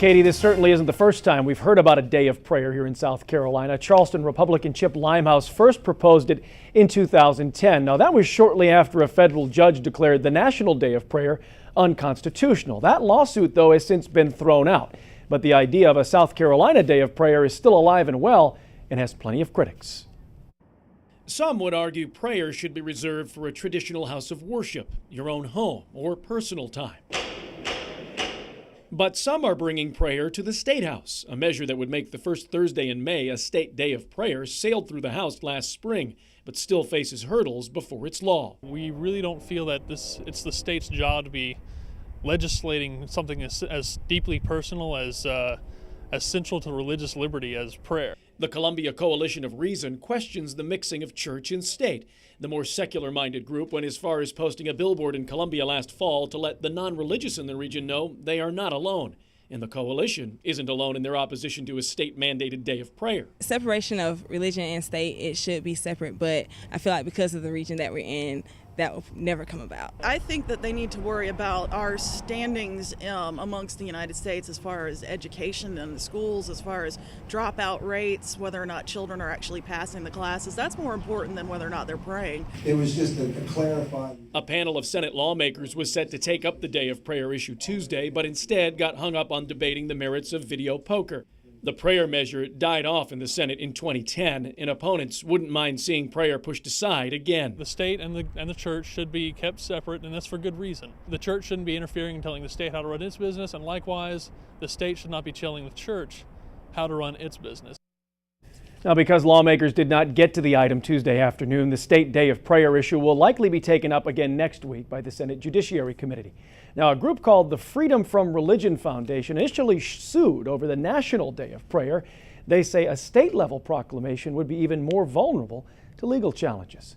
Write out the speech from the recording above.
Katie, this certainly isn't the first time we've heard about a day of prayer here in South Carolina. Charleston Republican Chip Limehouse first proposed it in 2010. Now, that was shortly after a federal judge declared the National Day of Prayer unconstitutional. That lawsuit, though, has since been thrown out. But the idea of a South Carolina Day of Prayer is still alive and well and has plenty of critics. Some would argue prayer should be reserved for a traditional house of worship, your own home, or personal time. But some are bringing prayer to the State House. A measure that would make the first Thursday in May a state day of prayer sailed through the House last spring, but still faces hurdles before it's law. We really don't feel that it's the state's job to be legislating something as deeply personal, as central to religious liberty as prayer. The Columbia Coalition of Reason questions the mixing of church and state. The more secular-minded group went as far as posting a billboard in Columbia last fall to let the non-religious in the region know they are not alone. And the coalition isn't alone in their opposition to a state-mandated day of prayer. Separation of religion and state, it should be separate, but I feel like because of the region that we're in, that will never come about. I think that they need to worry about our standings amongst the United States as far as education in the schools, as far as dropout rates, whether or not children are actually passing the classes. That's more important than whether or not they're praying. It was just a clarifying. A panel of Senate lawmakers was set to take up the day of prayer issue Tuesday, but instead got hung up on debating the merits of video poker. The prayer measure died off in the Senate in 2010, and opponents wouldn't mind seeing prayer pushed aside again. The state and the church should be kept separate, and that's for good reason. The church shouldn't be interfering and telling the state how to run its business, and likewise, the state should not be telling the church how to run its business. Now, because lawmakers did not get to the item Tuesday afternoon, the state day of prayer issue will likely be taken up again next week by the Senate Judiciary Committee. Now, a group called the Freedom from Religion Foundation initially sued over the National Day of Prayer. They say a state-level proclamation would be even more vulnerable to legal challenges.